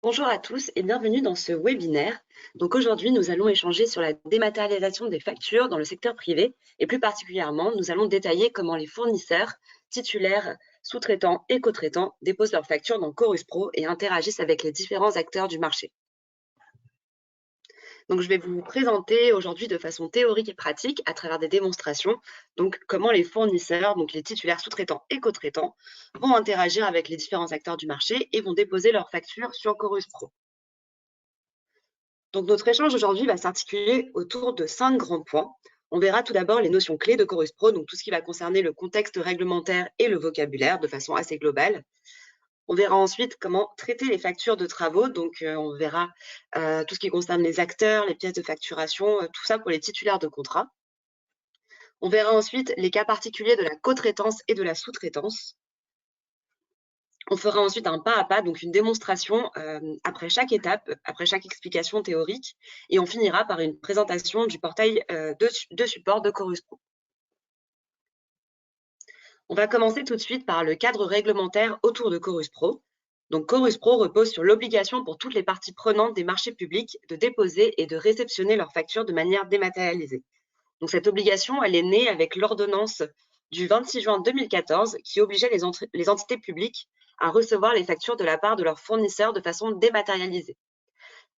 Bonjour à tous et bienvenue dans ce webinaire. Donc aujourd'hui, nous allons échanger sur la dématérialisation des factures dans le secteur privé et plus particulièrement, nous allons détailler comment les fournisseurs, titulaires, sous-traitants et co-traitants déposent leurs factures dans Chorus Pro et interagissent avec les différents acteurs du marché. Donc je vais vous présenter aujourd'hui de façon théorique et pratique à travers des démonstrations, donc comment les fournisseurs, donc les titulaires, sous-traitants et co-traitants vont interagir avec les différents acteurs du marché et vont déposer leurs factures sur Chorus Pro. Donc notre échange aujourd'hui va s'articuler autour de 5 grands points. On verra tout d'abord les notions clés de Chorus Pro, donc tout ce qui va concerner le contexte réglementaire et le vocabulaire de façon assez globale. On verra ensuite comment traiter les factures de travaux, donc on verra tout ce qui concerne les acteurs, les pièces de facturation, tout ça pour les titulaires de contrat. On verra ensuite les cas particuliers de la co-traitance et de la sous-traitance. On fera ensuite un pas à pas, donc une démonstration après chaque étape, après chaque explication théorique, et on finira par une présentation du portail de support de Chorus Pro. On va commencer tout de suite par le cadre réglementaire autour de Chorus Pro. Donc Chorus Pro repose sur l'obligation pour toutes les parties prenantes des marchés publics de déposer et de réceptionner leurs factures de manière dématérialisée. Donc cette obligation, elle est née avec l'ordonnance du 26 juin 2014 qui obligeait les entités publiques à recevoir les factures de la part de leurs fournisseurs de façon dématérialisée.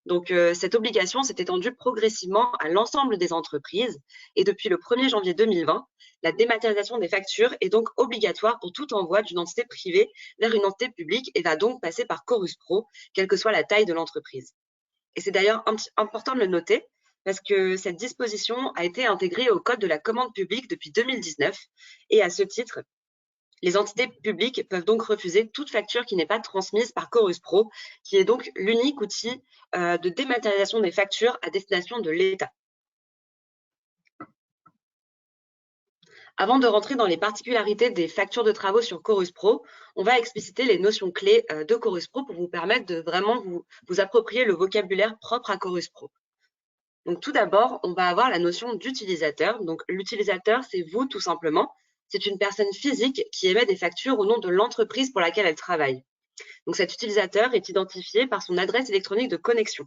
Donc cette obligation s'est étendue progressivement à l'ensemble des entreprises et depuis le 1er janvier 2020, la dématérialisation des factures est donc obligatoire pour tout envoi d'une entité privée vers une entité publique et va donc passer par Chorus Pro, quelle que soit la taille de l'entreprise. Et c'est d'ailleurs important de le noter parce que cette disposition a été intégrée au Code de la commande publique depuis 2019 et à ce titre, les entités publiques peuvent donc refuser toute facture qui n'est pas transmise par Chorus Pro, qui est donc l'unique outil de dématérialisation des factures à destination de l'État. Avant de rentrer dans les particularités des factures de travaux sur Chorus Pro, on va expliciter les notions clés de Chorus Pro pour vous permettre de vraiment vous approprier le vocabulaire propre à Chorus Pro. Donc tout d'abord, on va avoir la notion d'utilisateur. Donc l'utilisateur, c'est vous tout simplement. C'est une personne physique qui émet des factures au nom de l'entreprise pour laquelle elle travaille. Donc cet utilisateur est identifié par son adresse électronique de connexion.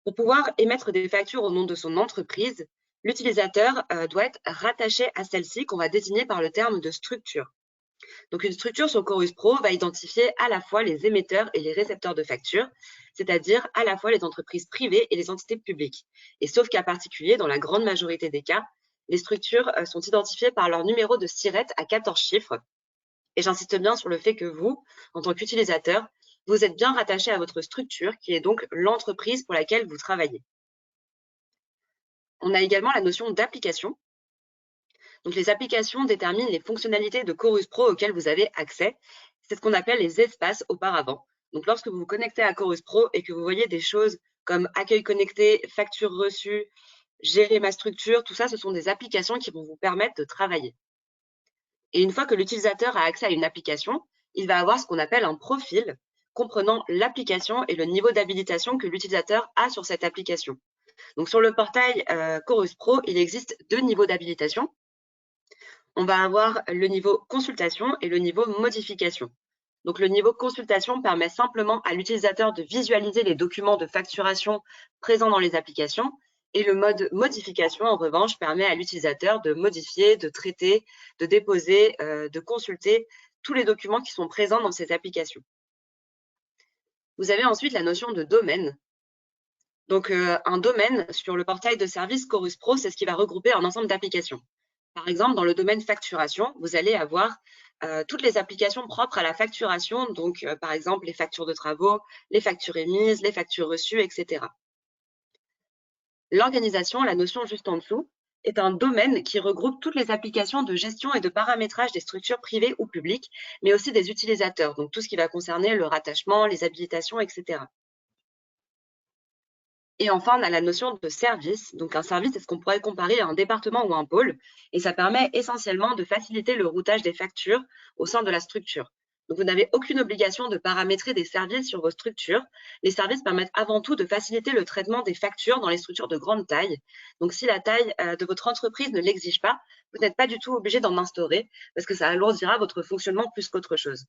Pour pouvoir émettre des factures au nom de son entreprise, l'utilisateur doit être rattaché à celle-ci qu'on va désigner par le terme de structure. Donc une structure sur Chorus Pro va identifier à la fois les émetteurs et les récepteurs de factures, c'est-à-dire à la fois les entreprises privées et les entités publiques. Et sauf cas particulier, dans la grande majorité des cas, les structures sont identifiées par leur numéro de SIRET à 14 chiffres. Et j'insiste bien sur le fait que vous, en tant qu'utilisateur, vous êtes bien rattaché à votre structure, qui est donc l'entreprise pour laquelle vous travaillez. On a également la notion d'application. Donc les applications déterminent les fonctionnalités de Chorus Pro auxquelles vous avez accès. C'est ce qu'on appelle les espaces auparavant. Donc lorsque vous vous connectez à Chorus Pro et que vous voyez des choses comme accueil connecté, facture reçue, gérer ma structure, tout ça, ce sont des applications qui vont vous permettre de travailler. Et une fois que l'utilisateur a accès à une application, il va avoir ce qu'on appelle un profil comprenant l'application et le niveau d'habilitation que l'utilisateur a sur cette application. Donc sur le portail Chorus Pro, il existe 2 niveaux d'habilitation. On va avoir le niveau consultation et le niveau modification. Donc le niveau consultation permet simplement à l'utilisateur de visualiser les documents de facturation présents dans les applications et le mode modification, en revanche, permet à l'utilisateur de modifier, de traiter, de déposer, de consulter tous les documents qui sont présents dans ces applications. Vous avez ensuite la notion de domaine. Donc un domaine sur le portail de service Chorus Pro, c'est ce qui va regrouper un ensemble d'applications. Par exemple, dans le domaine facturation, vous allez avoir toutes les applications propres à la facturation, donc par exemple les factures de travaux, les factures émises, les factures reçues, etc. L'organisation, la notion juste en dessous, est un domaine qui regroupe toutes les applications de gestion et de paramétrage des structures privées ou publiques, mais aussi des utilisateurs, donc tout ce qui va concerner le rattachement, les habilitations, etc. Et enfin, on a la notion de service. Donc, un service, c'est ce qu'on pourrait comparer à un département ou un pôle. Et ça permet essentiellement de faciliter le routage des factures au sein de la structure. Donc, vous n'avez aucune obligation de paramétrer des services sur vos structures. Les services permettent avant tout de faciliter le traitement des factures dans les structures de grande taille. Donc, si la taille de votre entreprise ne l'exige pas, vous n'êtes pas du tout obligé d'en instaurer parce que ça alourdira votre fonctionnement plus qu'autre chose.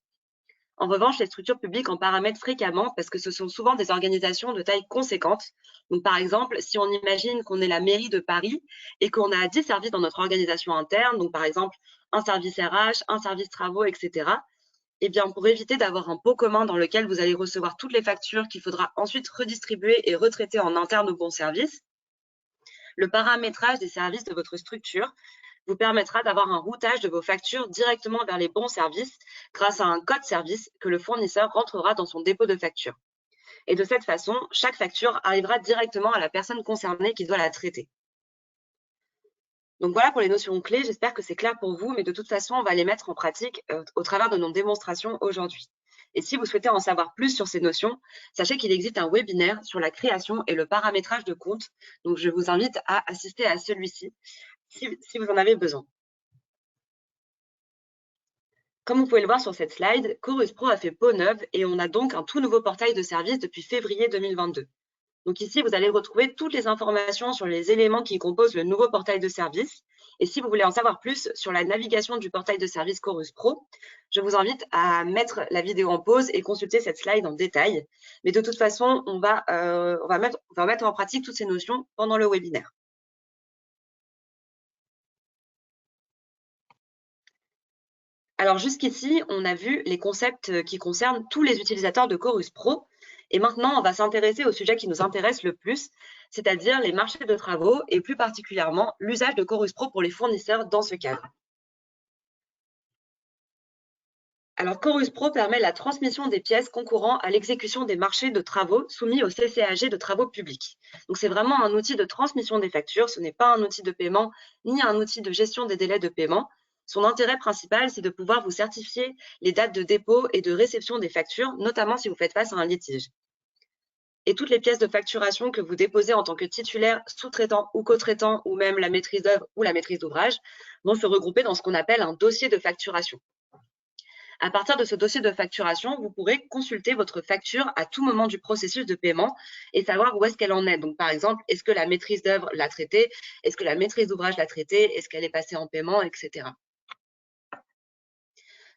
En revanche, les structures publiques en paramètrent fréquemment parce que ce sont souvent des organisations de taille conséquente. Donc, par exemple, si on imagine qu'on est la mairie de Paris et qu'on a 10 services dans notre organisation interne, donc par exemple un service RH, un service travaux, etc., eh bien, pour éviter d'avoir un pot commun dans lequel vous allez recevoir toutes les factures qu'il faudra ensuite redistribuer et retraiter en interne au bon service, le paramétrage des services de votre structure vous permettra d'avoir un routage de vos factures directement vers les bons services grâce à un code service que le fournisseur rentrera dans son dépôt de facture. Et de cette façon, chaque facture arrivera directement à la personne concernée qui doit la traiter. Donc voilà pour les notions clés, j'espère que c'est clair pour vous, mais de toute façon, on va les mettre en pratique au travers de nos démonstrations aujourd'hui. Et si vous souhaitez en savoir plus sur ces notions, sachez qu'il existe un webinaire sur la création et le paramétrage de comptes. Donc je vous invite à assister à celui-ci si vous en avez besoin. Comme vous pouvez le voir sur cette slide, Chorus Pro a fait peau neuve et on a donc un tout nouveau portail de service depuis février 2022. Donc ici, vous allez retrouver toutes les informations sur les éléments qui composent le nouveau portail de service. Et si vous voulez en savoir plus sur la navigation du portail de service Chorus Pro, je vous invite à mettre la vidéo en pause et consulter cette slide en détail. Mais de toute façon, on va mettre en pratique toutes ces notions pendant le webinaire. Alors jusqu'ici, on a vu les concepts qui concernent tous les utilisateurs de Chorus Pro. Et maintenant, on va s'intéresser au sujet qui nous intéresse le plus, c'est-à-dire les marchés de travaux et plus particulièrement l'usage de Chorus Pro pour les fournisseurs dans ce cadre. Alors Chorus Pro permet la transmission des pièces concourant à l'exécution des marchés de travaux soumis au CCAG de travaux publics. Donc c'est vraiment un outil de transmission des factures, ce n'est pas un outil de paiement ni un outil de gestion des délais de paiement. Son intérêt principal, c'est de pouvoir vous certifier les dates de dépôt et de réception des factures, notamment si vous faites face à un litige. Et toutes les pièces de facturation que vous déposez en tant que titulaire, sous-traitant ou co-traitant, ou même la maîtrise d'œuvre ou la maîtrise d'ouvrage, vont se regrouper dans ce qu'on appelle un dossier de facturation. À partir de ce dossier de facturation, vous pourrez consulter votre facture à tout moment du processus de paiement et savoir où est-ce qu'elle en est. Donc, par exemple, est-ce que la maîtrise d'œuvre l'a traitée? Est-ce que la maîtrise d'ouvrage l'a traitée? Est-ce qu'elle est passée en paiement, etc.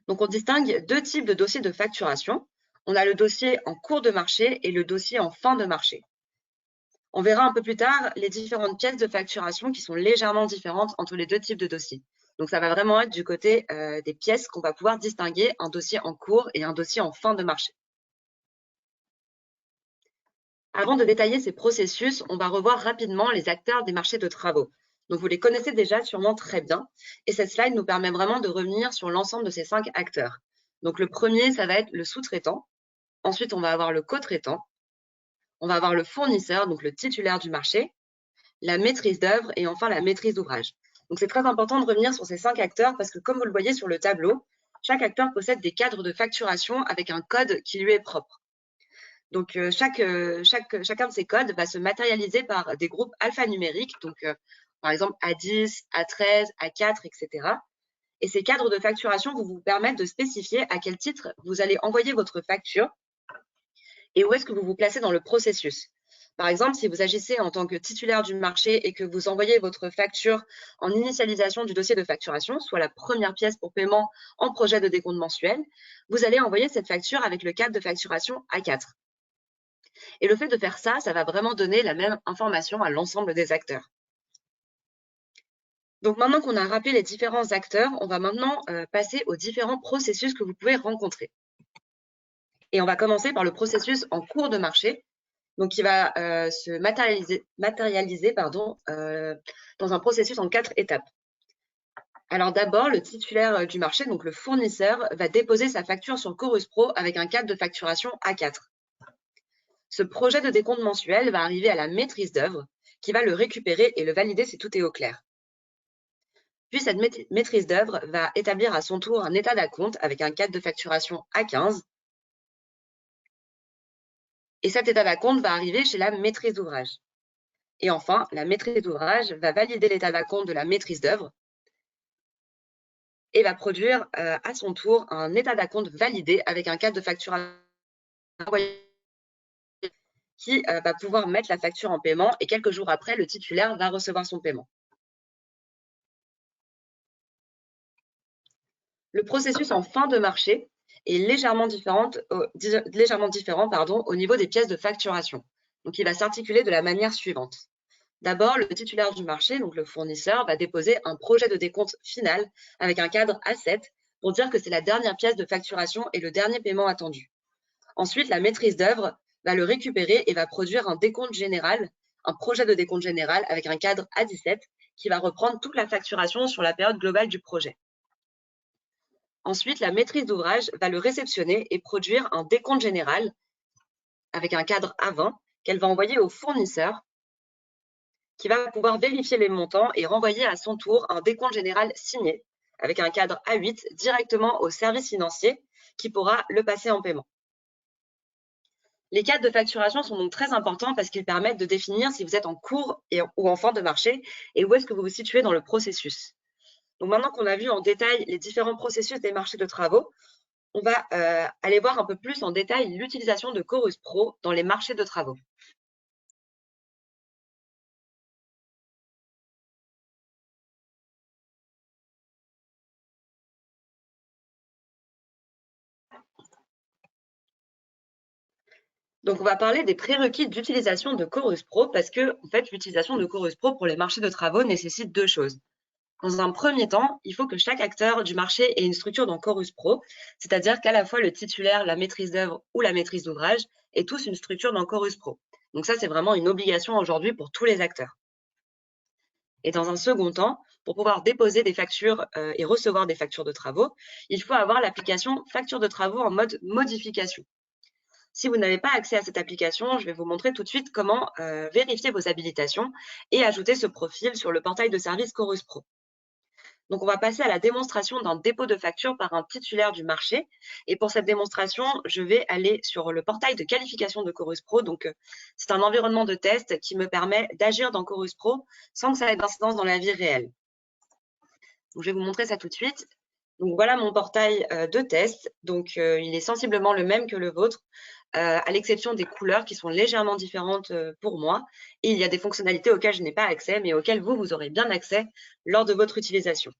Donc, on distingue deux types de dossiers de facturation. On a le dossier en cours de marché et le dossier en fin de marché. On verra un peu plus tard les différentes pièces de facturation qui sont légèrement différentes entre les deux types de dossiers. Donc, ça va vraiment être du côté des pièces qu'on va pouvoir distinguer un dossier en cours et un dossier en fin de marché. Avant de détailler ces processus, on va revoir rapidement les acteurs des marchés de travaux. Donc, vous les connaissez déjà sûrement très bien. Et cette slide nous permet vraiment de revenir sur l'ensemble de ces 5 acteurs. Donc, le premier, ça va être le sous-traitant. Ensuite, on va avoir le co-traitant. On va avoir le fournisseur, donc le titulaire du marché, la maîtrise d'œuvre et enfin la maîtrise d'ouvrage. Donc, c'est très important de revenir sur ces 5 acteurs parce que, comme vous le voyez sur le tableau, chaque acteur possède des cadres de facturation avec un code qui lui est propre. Donc, chacun de ces codes va se matérialiser par des groupes alphanumériques, donc par exemple A10, A13, A4, etc. Et ces cadres de facturation vont vous permettre de spécifier à quel titre vous allez envoyer votre facture et où est-ce que vous vous placez dans le processus. Par exemple, si vous agissez en tant que titulaire du marché et que vous envoyez votre facture en initialisation du dossier de facturation, soit la première pièce pour paiement en projet de décompte mensuel, vous allez envoyer cette facture avec le cadre de facturation A4. Et le fait de faire ça, ça va vraiment donner la même information à l'ensemble des acteurs. Donc maintenant qu'on a rappelé les différents acteurs, on va maintenant passer aux différents processus que vous pouvez rencontrer. Et on va commencer par le processus en cours de marché, donc qui va se matérialiser dans un processus en 4 étapes. Alors d'abord, le titulaire du marché, donc le fournisseur, va déposer sa facture sur Chorus Pro avec un cadre de facturation A4. Ce projet de décompte mensuel va arriver à la maîtrise d'œuvre qui va le récupérer et le valider si tout est au clair. Puis cette maîtrise d'œuvre va établir à son tour un état d'acompte avec un cadre de facturation A15. Et cet état d'acompte va arriver chez la maîtrise d'ouvrage. Et enfin, la maîtrise d'ouvrage va valider l'état d'acompte de la maîtrise d'œuvre et va produire à son tour un état d'acompte validé avec un cadre de facturation qui va pouvoir mettre la facture en paiement et quelques jours après, le titulaire va recevoir son paiement. Le processus en fin de marché, est légèrement différent au niveau des pièces de facturation. Donc, il va s'articuler de la manière suivante. D'abord, le titulaire du marché, donc le fournisseur, va déposer un projet de décompte final avec un cadre A7 pour dire que c'est la dernière pièce de facturation et le dernier paiement attendu. Ensuite, la maîtrise d'œuvre va le récupérer et va produire un décompte général, un projet de décompte général avec un cadre A17 qui va reprendre toute la facturation sur la période globale du projet. Ensuite, la maîtrise d'ouvrage va le réceptionner et produire un décompte général avec un cadre A20 qu'elle va envoyer au fournisseur qui va pouvoir vérifier les montants et renvoyer à son tour un décompte général signé avec un cadre A8 directement au service financier qui pourra le passer en paiement. Les cadres de facturation sont donc très importants parce qu'ils permettent de définir si vous êtes en cours ou en fin de marché et où est-ce que vous vous situez dans le processus. Donc maintenant qu'on a vu en détail les différents processus des marchés de travaux, on va aller voir un peu plus en détail l'utilisation de Chorus Pro dans les marchés de travaux. Donc, on va parler des prérequis d'utilisation de Chorus Pro parce que, en fait, l'utilisation de Chorus Pro pour les marchés de travaux nécessite deux choses. Dans un premier temps, il faut que chaque acteur du marché ait une structure dans Chorus Pro, c'est-à-dire qu'à la fois le titulaire, la maîtrise d'œuvre ou la maîtrise d'ouvrage aient tous une structure dans Chorus Pro. Donc ça, c'est vraiment une obligation aujourd'hui pour tous les acteurs. Et dans un second temps, pour pouvoir déposer des factures et recevoir des factures de travaux, il faut avoir l'application facture de travaux en mode modification. Si vous n'avez pas accès à cette application, je vais vous montrer tout de suite comment vérifier vos habilitations et ajouter ce profil sur le portail de service Chorus Pro. Donc, on va passer à la démonstration d'un dépôt de facture par un titulaire du marché. Et pour cette démonstration, je vais aller sur le portail de qualification de Chorus Pro. Donc, c'est un environnement de test qui me permet d'agir dans Chorus Pro sans que ça ait d'incidence dans la vie réelle. Donc, je vais vous montrer ça tout de suite. Donc, voilà mon portail de test. Donc, il est sensiblement le même que le vôtre, à l'exception des couleurs qui sont légèrement différentes pour moi. Et il y a des fonctionnalités auxquelles je n'ai pas accès, mais auxquelles vous aurez bien accès lors de votre utilisation.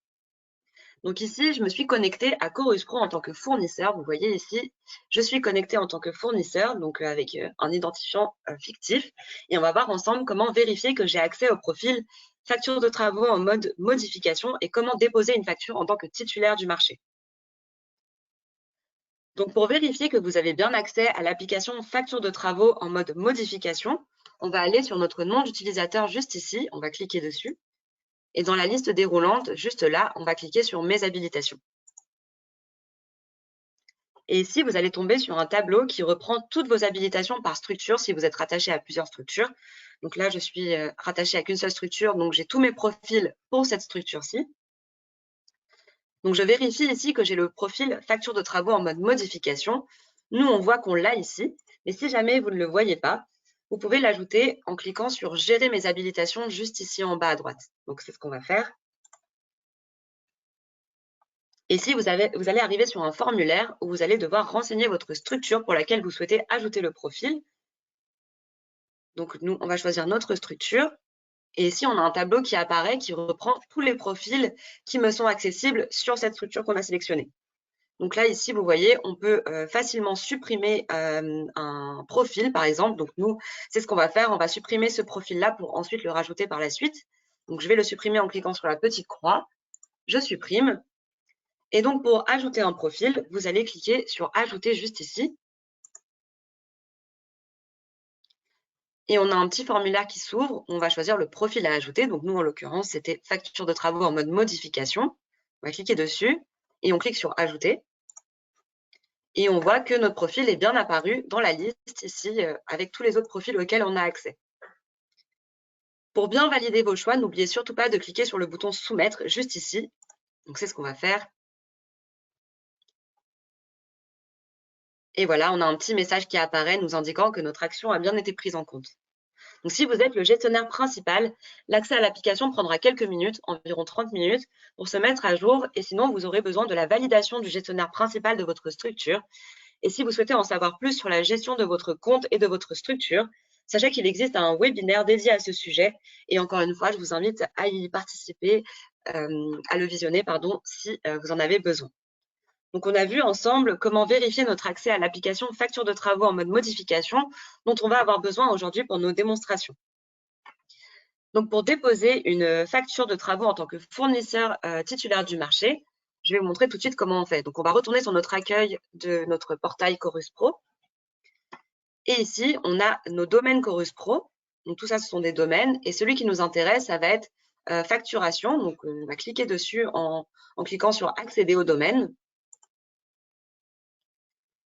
Donc ici, je me suis connectée à Chorus Pro en tant que fournisseur. Vous voyez ici, je suis connectée en tant que fournisseur, donc avec un identifiant fictif. Et on va voir ensemble comment vérifier que j'ai accès au profil facture de travaux en mode modification et comment déposer une facture en tant que titulaire du marché. Donc, pour vérifier que vous avez bien accès à l'application facture de travaux en mode modification, on va aller sur notre nom d'utilisateur juste ici, on va cliquer dessus. Et dans la liste déroulante, juste là, on va cliquer sur mes habilitations. Et ici, vous allez tomber sur un tableau qui reprend toutes vos habilitations par structure si vous êtes rattaché à plusieurs structures. Donc là, je suis rattachée à qu'une seule structure, donc j'ai tous mes profils pour cette structure-ci. Donc, je vérifie ici que j'ai le profil facture de travaux en mode modification. Nous, on voit qu'on l'a ici, mais si jamais vous ne le voyez pas, vous pouvez l'ajouter en cliquant sur « Gérer mes habilitations » juste ici en bas à droite. Donc, c'est ce qu'on va faire. Et ici, vous allez arriver sur un formulaire où vous allez devoir renseigner votre structure pour laquelle vous souhaitez ajouter le profil. Donc, nous, on va choisir notre structure. Et ici, on a un tableau qui apparaît, qui reprend tous les profils qui me sont accessibles sur cette structure qu'on a sélectionnée. Donc là, ici, vous voyez, on peut facilement supprimer un profil, par exemple. Donc nous, c'est ce qu'on va faire. On va supprimer ce profil-là pour ensuite le rajouter par la suite. Donc je vais le supprimer en cliquant sur la petite croix. Je supprime. Et donc, pour ajouter un profil, vous allez cliquer sur « Ajouter » juste ici. Et on a un petit formulaire qui s'ouvre. On va choisir le profil à ajouter. Donc nous, en l'occurrence, c'était facture de travaux en mode modification. On va cliquer dessus et on clique sur « Ajouter ». Et on voit que notre profil est bien apparu dans la liste ici avec tous les autres profils auxquels on a accès. Pour bien valider vos choix, n'oubliez surtout pas de cliquer sur le bouton « Soumettre » juste ici. Donc c'est ce qu'on va faire. Et voilà, on a un petit message qui apparaît nous indiquant que notre action a bien été prise en compte. Donc, si vous êtes le gestionnaire principal, l'accès à l'application prendra quelques minutes, environ 30 minutes, pour se mettre à jour. Et sinon, vous aurez besoin de la validation du gestionnaire principal de votre structure. Et si vous souhaitez en savoir plus sur la gestion de votre compte et de votre structure, sachez qu'il existe un webinaire dédié à ce sujet. Et encore une fois, je vous invite à y participer, à le visionner, si vous en avez besoin. Donc, on a vu ensemble comment vérifier notre accès à l'application facture de travaux en mode modification, dont on va avoir besoin aujourd'hui pour nos démonstrations. Donc, pour déposer une facture de travaux en tant que fournisseur titulaire du marché, je vais vous montrer tout de suite comment on fait. Donc, on va retourner sur notre accueil de notre portail Chorus Pro. Et ici, on a nos domaines Chorus Pro. Donc, tout ça, ce sont des domaines. Et celui qui nous intéresse, ça va être facturation. Donc, on va cliquer dessus en cliquant sur accéder au domaine.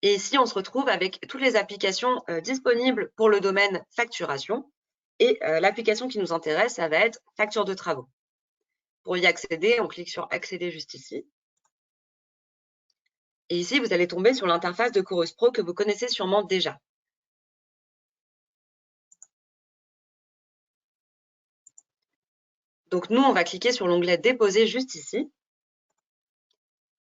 Et ici, on se retrouve avec toutes les applications disponibles pour le domaine facturation. Et l'application qui nous intéresse, ça va être facture de travaux. Pour y accéder, on clique sur accéder juste ici. Et ici, vous allez tomber sur l'interface de Chorus Pro que vous connaissez sûrement déjà. Donc, nous, on va cliquer sur l'onglet déposer juste ici.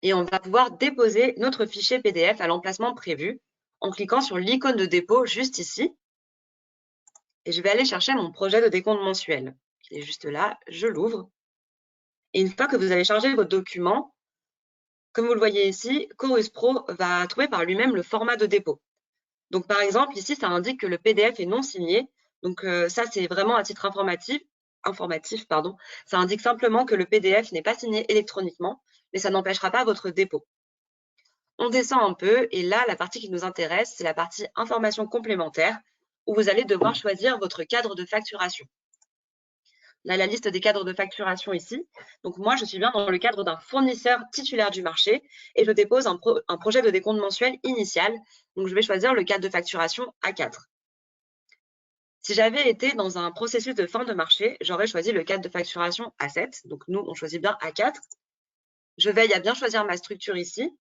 Et on va pouvoir déposer notre fichier PDF à l'emplacement prévu en cliquant sur l'icône de dépôt juste ici. Et je vais aller chercher mon projet de décompte mensuel, qui est juste là. Je l'ouvre. Et une fois que vous avez chargé votre document, comme vous le voyez ici, Chorus Pro va trouver par lui-même le format de dépôt. Donc, par exemple, ici, ça indique que le PDF est non signé. Donc, ça, c'est vraiment à titre informatif. Ça indique simplement que le PDF n'est pas signé électroniquement, mais ça n'empêchera pas votre dépôt. On descend un peu et là, la partie qui nous intéresse, c'est la partie informations complémentaires où vous allez devoir choisir votre cadre de facturation. On a la liste des cadres de facturation ici. Donc, moi, je suis bien dans le cadre d'un fournisseur titulaire du marché et je dépose un projet de décompte mensuel initial. Donc, je vais choisir le cadre de facturation A4. Si j'avais été dans un processus de fin de marché, j'aurais choisi le cadre de facturation A7. Donc, nous, on choisit bien A4. Je veille à bien choisir ma structure ici.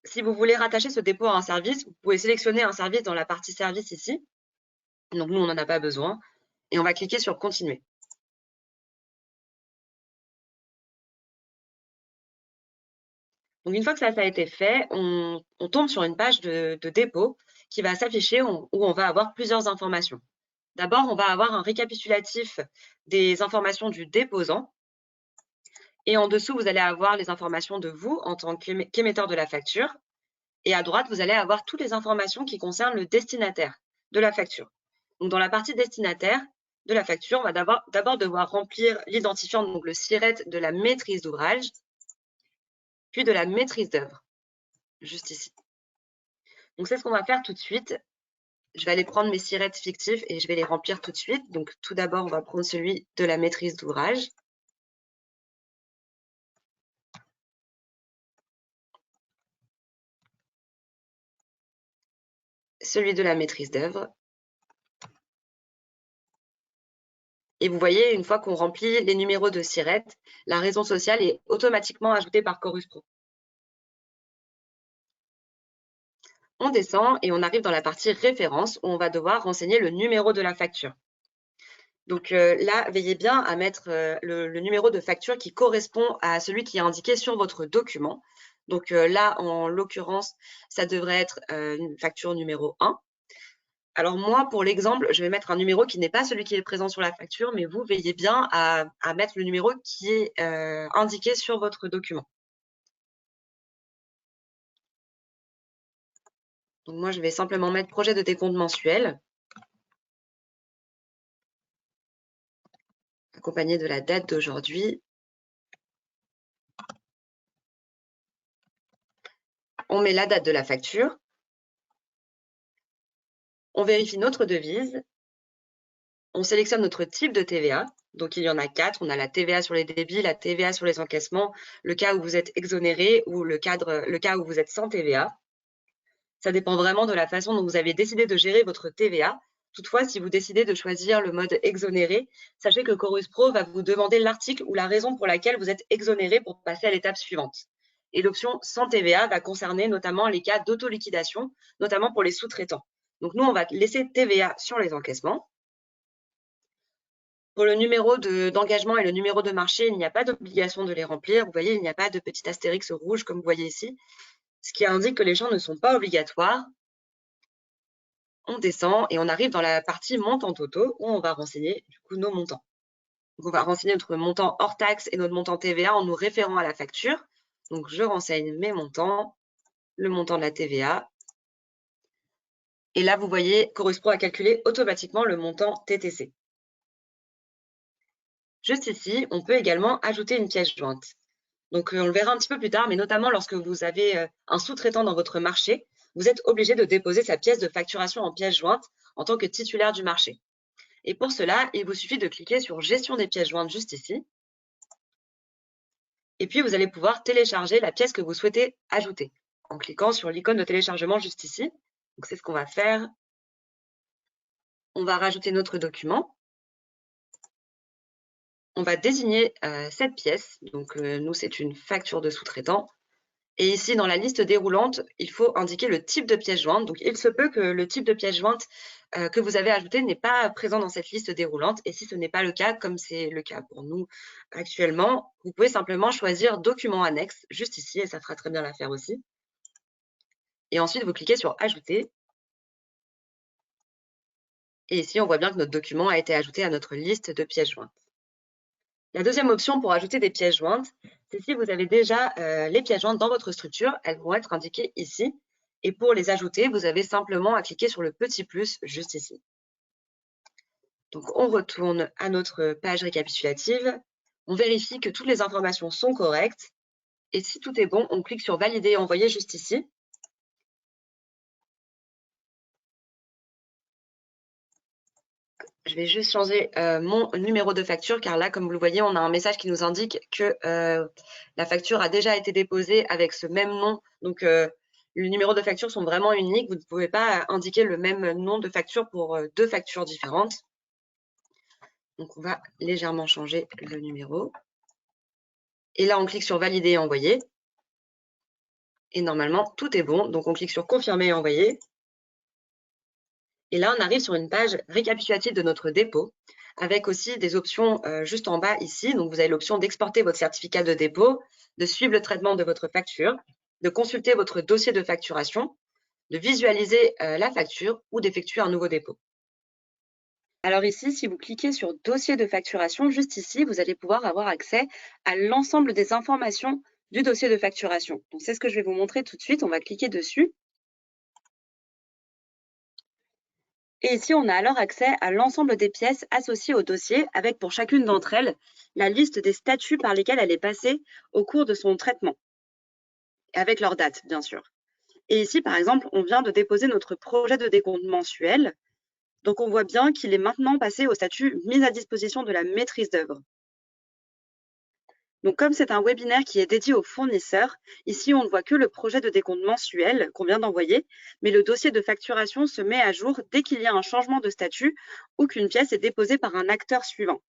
Si vous voulez rattacher ce dépôt à un service, vous pouvez sélectionner un service dans la partie service ici. Donc, nous, on n'en a pas besoin. Et on va cliquer sur continuer. Donc, une fois que ça a été fait, on tombe sur une page de dépôt qui va s'afficher où on va avoir plusieurs informations. D'abord, on va avoir un récapitulatif des informations du déposant. Et en dessous, vous allez avoir les informations de vous en tant qu'émetteur de la facture. Et à droite, vous allez avoir toutes les informations qui concernent le destinataire de la facture. Donc, dans la partie destinataire de la facture, on va d'abord devoir remplir l'identifiant, donc le SIRET de la maîtrise d'ouvrage, puis de la maîtrise d'œuvre, juste ici. Donc, c'est ce qu'on va faire tout de suite. Je vais aller prendre mes SIRET fictifs et je vais les remplir tout de suite. Donc, tout d'abord, on va prendre celui de la maîtrise d'ouvrage. Celui de la maîtrise d'œuvre. Et vous voyez, une fois qu'on remplit les numéros de SIRET, la raison sociale est automatiquement ajoutée par Chorus Pro. On descend et on arrive dans la partie référence où on va devoir renseigner le numéro de la facture. Donc là, veillez bien à mettre le numéro de facture qui correspond à celui qui est indiqué sur votre document. Donc là, en l'occurrence, ça devrait être une facture numéro 1. Alors moi, pour l'exemple, je vais mettre un numéro qui n'est pas celui qui est présent sur la facture, mais vous veillez bien à mettre le numéro qui est indiqué sur votre document. Donc moi, je vais simplement mettre projet de décompte mensuel, accompagné de la date d'aujourd'hui. On met la date de la facture. On vérifie notre devise. On sélectionne notre type de TVA. Donc, il y en a 4. On a la TVA sur les débits, la TVA sur les encaissements, le cas où vous êtes exonéré ou le cas où vous êtes sans TVA. Ça dépend vraiment de la façon dont vous avez décidé de gérer votre TVA. Toutefois, si vous décidez de choisir le mode exonéré, sachez que Chorus Pro va vous demander l'article ou la raison pour laquelle vous êtes exonéré pour passer à l'étape suivante. Et l'option sans TVA va concerner notamment les cas d'autoliquidation, notamment pour les sous-traitants. Donc, nous, on va laisser TVA sur les encaissements. Pour le numéro d'engagement et le numéro de marché, il n'y a pas d'obligation de les remplir. Vous voyez, il n'y a pas de petit astérix rouge comme vous voyez ici, ce qui indique que les champs ne sont pas obligatoires. On descend et on arrive dans la partie montants totaux où on va renseigner du coup nos montants. Donc, on va renseigner notre montant hors taxe et notre montant TVA en nous référant à la facture. Donc, je renseigne mes montants, le montant de la TVA. Et là, vous voyez, Chorus Pro a calculé automatiquement le montant TTC. Juste ici, on peut également ajouter une pièce jointe. Donc, on le verra un petit peu plus tard, mais notamment lorsque vous avez un sous-traitant dans votre marché, vous êtes obligé de déposer sa pièce de facturation en pièce jointe en tant que titulaire du marché. Et pour cela, il vous suffit de cliquer sur Gestion des pièces jointes juste ici. Et puis, vous allez pouvoir télécharger la pièce que vous souhaitez ajouter en cliquant sur l'icône de téléchargement juste ici. Donc, c'est ce qu'on va faire. On va rajouter notre document. On va désigner cette pièce. Donc, nous, c'est une facture de sous-traitant. Et ici, dans la liste déroulante, il faut indiquer le type de pièce jointe. Donc, il se peut que le type de pièce jointe que vous avez ajouté n'est pas présent dans cette liste déroulante. Et si ce n'est pas le cas, comme c'est le cas pour nous actuellement, vous pouvez simplement choisir document annexe juste ici et ça fera très bien l'affaire aussi. Et ensuite, vous cliquez sur ajouter. Et ici, on voit bien que notre document a été ajouté à notre liste de pièces jointes. La deuxième option pour ajouter des pièces jointes, c'est si vous avez déjà les pièces jointes dans votre structure, elles vont être indiquées ici. Et pour les ajouter, vous avez simplement à cliquer sur le petit plus juste ici. Donc, on retourne à notre page récapitulative. On vérifie que toutes les informations sont correctes. Et si tout est bon, on clique sur Valider et envoyer juste ici. Je vais juste changer mon numéro de facture car là, comme vous le voyez, on a un message qui nous indique que la facture a déjà été déposée avec ce même nom. Donc, les numéros de facture sont vraiment uniques. Vous ne pouvez pas indiquer le même nom de facture pour deux factures différentes. Donc, on va légèrement changer le numéro. Et là, on clique sur Valider et envoyer. Et normalement, tout est bon. Donc, on clique sur Confirmer et envoyer. Et là, on arrive sur une page récapitulative de notre dépôt, avec aussi des options juste en bas ici. Donc, vous avez l'option d'exporter votre certificat de dépôt, de suivre le traitement de votre facture, de consulter votre dossier de facturation, de visualiser la facture ou d'effectuer un nouveau dépôt. Alors ici, si vous cliquez sur Dossier de facturation, juste ici, vous allez pouvoir avoir accès à l'ensemble des informations du dossier de facturation. Donc, c'est ce que je vais vous montrer tout de suite. On va cliquer dessus. Et ici, on a alors accès à l'ensemble des pièces associées au dossier, avec pour chacune d'entre elles la liste des statuts par lesquels elle est passée au cours de son traitement, avec leur date, bien sûr. Et ici, par exemple, on vient de déposer notre projet de décompte mensuel. Donc, on voit bien qu'il est maintenant passé au statut mise à disposition de la maîtrise d'œuvre. Donc, comme c'est un webinaire qui est dédié aux fournisseurs, ici, on ne voit que le projet de décompte mensuel qu'on vient d'envoyer, mais le dossier de facturation se met à jour dès qu'il y a un changement de statut ou qu'une pièce est déposée par un acteur suivant.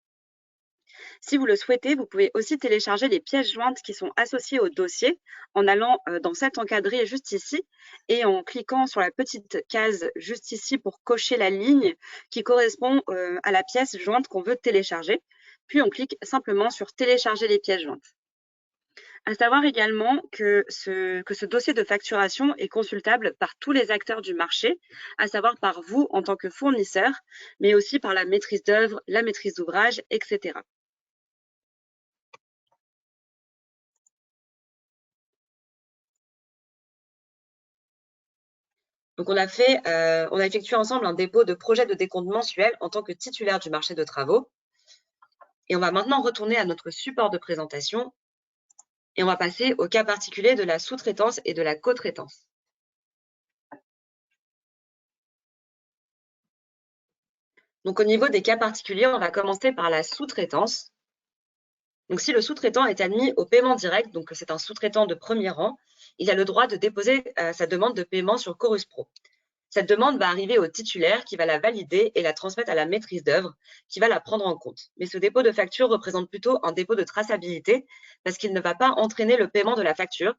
Si vous le souhaitez, vous pouvez aussi télécharger les pièces jointes qui sont associées au dossier en allant dans cet encadré juste ici et en cliquant sur la petite case juste ici pour cocher la ligne qui correspond à la pièce jointe qu'on veut télécharger. Puis on clique simplement sur télécharger les pièces jointes. À savoir également que ce dossier de facturation est consultable par tous les acteurs du marché, à savoir par vous en tant que fournisseur, mais aussi par la maîtrise d'œuvre, la maîtrise d'ouvrage, etc. Donc, on a effectué ensemble un dépôt de projet de décompte mensuel en tant que titulaire du marché de travaux. Et on va maintenant retourner à notre support de présentation et on va passer au cas particulier de la sous-traitance et de la co-traitance. Donc, au niveau des cas particuliers, on va commencer par la sous-traitance. Donc, si le sous-traitant est admis au paiement direct, donc c'est un sous-traitant de premier rang, il a le droit de déposer sa demande de paiement sur Chorus Pro. Cette demande va arriver au titulaire qui va la valider et la transmettre à la maîtrise d'œuvre qui va la prendre en compte. Mais ce dépôt de facture représente plutôt un dépôt de traçabilité parce qu'il ne va pas entraîner le paiement de la facture.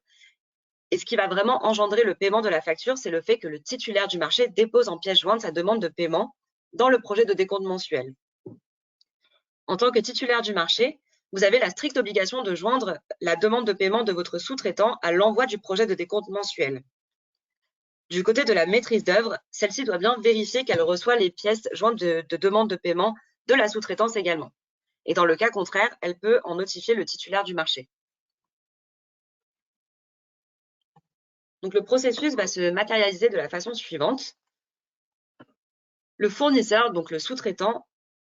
Et ce qui va vraiment engendrer le paiement de la facture, c'est le fait que le titulaire du marché dépose en pièce jointe sa demande de paiement dans le projet de décompte mensuel. En tant que titulaire du marché, vous avez la stricte obligation de joindre la demande de paiement de votre sous-traitant à l'envoi du projet de décompte mensuel. Du côté de la maîtrise d'œuvre, celle-ci doit bien vérifier qu'elle reçoit les pièces jointes de demande de paiement de la sous-traitance également. Et dans le cas contraire, elle peut en notifier le titulaire du marché. Donc, le processus va se matérialiser de la façon suivante. Le fournisseur, donc le sous-traitant,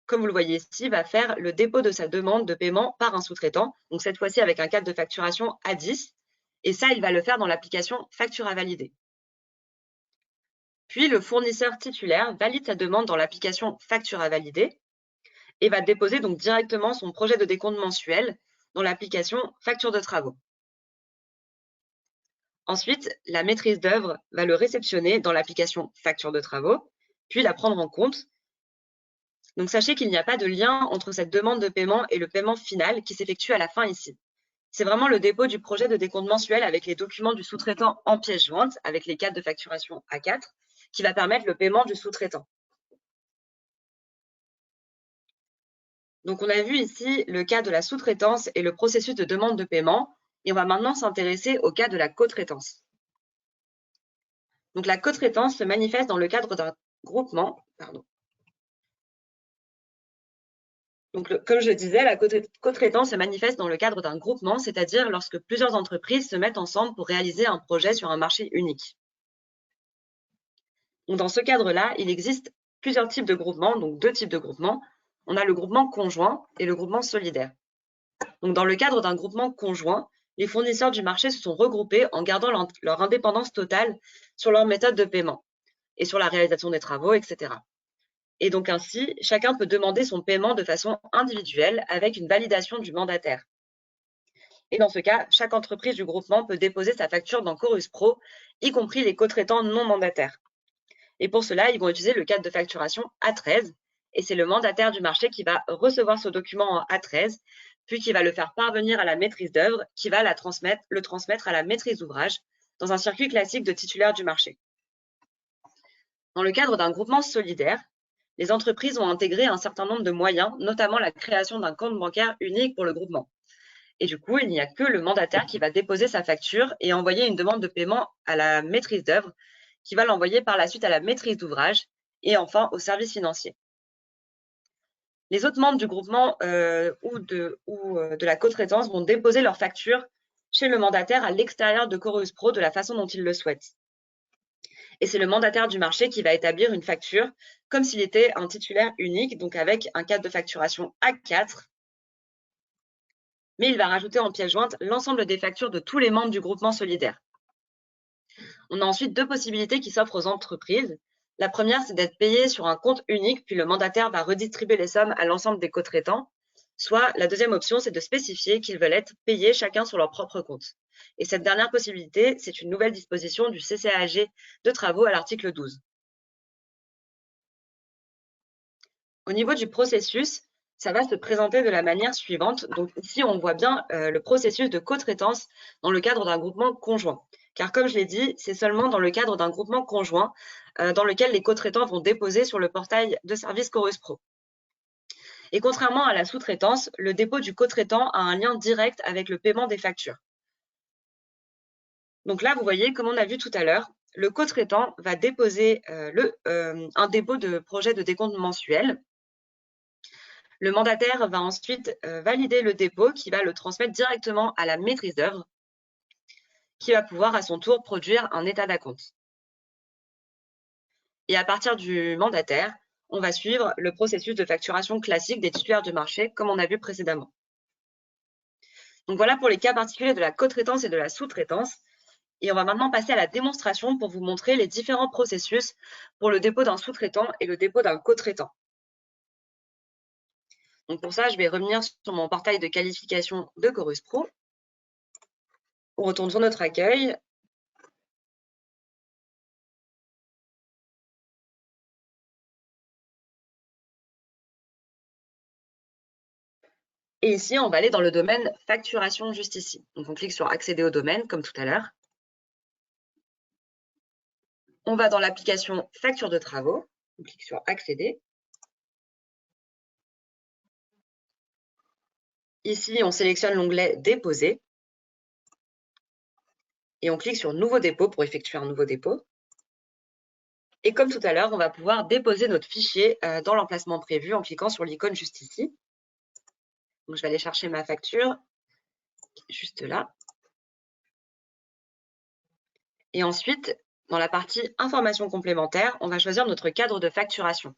comme vous le voyez ici, va faire le dépôt de sa demande de paiement par un sous-traitant, donc cette fois-ci avec un cadre de facturation A10, et ça, il va le faire dans l'application facture à valider. Puis, le fournisseur titulaire valide sa demande dans l'application facture à valider et va déposer donc directement son projet de décompte mensuel dans l'application facture de travaux. Ensuite, la maîtrise d'œuvre va le réceptionner dans l'application facture de travaux, puis la prendre en compte. Donc, sachez qu'il n'y a pas de lien entre cette demande de paiement et le paiement final qui s'effectue à la fin ici. C'est vraiment le dépôt du projet de décompte mensuel avec les documents du sous-traitant en pièce jointe, avec les cadres de facturation A4, qui va permettre le paiement du sous-traitant. Donc, on a vu ici le cas de la sous-traitance et le processus de demande de paiement, et on va maintenant s'intéresser au cas de la co-traitance. Donc, la co-traitance se manifeste dans le cadre d'un groupement. Donc, comme je disais, la co-traitance se manifeste dans le cadre d'un groupement, c'est-à-dire lorsque plusieurs entreprises se mettent ensemble pour réaliser un projet sur un marché unique. Donc, dans ce cadre-là, il existe plusieurs types de groupements, donc 2 types de groupements. On a le groupement conjoint et le groupement solidaire. Donc, dans le cadre d'un groupement conjoint, les fournisseurs du marché se sont regroupés en gardant leur indépendance totale sur leur méthode de paiement et sur la réalisation des travaux, etc. Et donc ainsi, chacun peut demander son paiement de façon individuelle avec une validation du mandataire. Et dans ce cas, chaque entreprise du groupement peut déposer sa facture dans Chorus Pro, y compris les co-traitants non mandataires. Et pour cela, ils vont utiliser le cadre de facturation A13, et c'est le mandataire du marché qui va recevoir ce document en A13, puis qui va le faire parvenir à la maîtrise d'œuvre, qui va le transmettre à la maîtrise d'ouvrage, dans un circuit classique de titulaire du marché. Dans le cadre d'un groupement solidaire, les entreprises ont intégré un certain nombre de moyens, notamment la création d'un compte bancaire unique pour le groupement. Et du coup, il n'y a que le mandataire qui va déposer sa facture et envoyer une demande de paiement à la maîtrise d'œuvre, qui va l'envoyer par la suite à la maîtrise d'ouvrage et enfin au service financier. Les autres membres du groupement ou de la co-traitance vont déposer leur facture chez le mandataire à l'extérieur de Chorus Pro de la façon dont ils le souhaitent. Et c'est le mandataire du marché qui va établir une facture comme s'il était un titulaire unique, donc avec un cadre de facturation A4. Mais il va rajouter en pièce jointe l'ensemble des factures de tous les membres du groupement solidaire. On a ensuite 2 possibilités qui s'offrent aux entreprises. La première, c'est d'être payé sur un compte unique, puis le mandataire va redistribuer les sommes à l'ensemble des co-traitants. Soit la deuxième option, c'est de spécifier qu'ils veulent être payés chacun sur leur propre compte. Et cette dernière possibilité, c'est une nouvelle disposition du CCAG de travaux à l'article 12. Au niveau du processus, ça va se présenter de la manière suivante. Donc ici, on voit bien le processus de co-traitance dans le cadre d'un groupement conjoint. Car comme je l'ai dit, c'est seulement dans le cadre d'un groupement conjoint dans lequel les co-traitants vont déposer sur le portail de service Chorus Pro. Et contrairement à la sous-traitance, le dépôt du co-traitant a un lien direct avec le paiement des factures. Donc là, vous voyez, comme on a vu tout à l'heure, le co-traitant va déposer un dépôt de projet de décompte mensuel. Le mandataire va ensuite valider le dépôt qui va le transmettre directement à la maîtrise d'œuvre qui va pouvoir à son tour produire un état d'acompte. Et à partir du mandataire, on va suivre le processus de facturation classique des titulaires du marché comme on a vu précédemment. Donc voilà pour les cas particuliers de la co-traitance et de la sous-traitance. Et on va maintenant passer à la démonstration pour vous montrer les différents processus pour le dépôt d'un sous-traitant et le dépôt d'un co-traitant. Donc pour ça, je vais revenir sur mon portail de qualification de Chorus Pro. On retourne sur notre accueil. Et ici, on va aller dans le domaine facturation juste ici. Donc on clique sur accéder au domaine comme tout à l'heure. On va dans l'application facture de travaux. On clique sur accéder. Ici, on sélectionne l'onglet déposer. Et on clique sur nouveau dépôt pour effectuer un nouveau dépôt. Et comme tout à l'heure, on va pouvoir déposer notre fichier dans l'emplacement prévu en cliquant sur l'icône juste ici. Donc, je vais aller chercher ma facture, juste là. Et ensuite, dans la partie informations complémentaires, on va choisir notre cadre de facturation.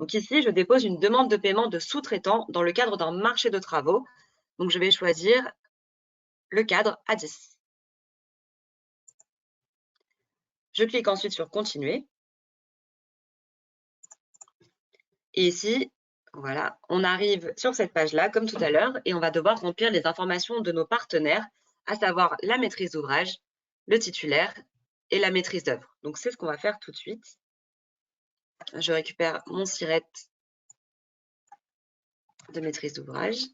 Donc ici, je dépose une demande de paiement de sous-traitant dans le cadre d'un marché de travaux. Donc, je vais choisir le cadre A10. Je clique ensuite sur « Continuer ». Et ici, voilà, on arrive sur cette page-là, comme tout à l'heure, et on va devoir remplir les informations de nos partenaires, à savoir la maîtrise d'ouvrage, le titulaire et la maîtrise d'œuvre. Donc, c'est ce qu'on va faire tout de suite. Je récupère mon SIRET de maîtrise d'ouvrage.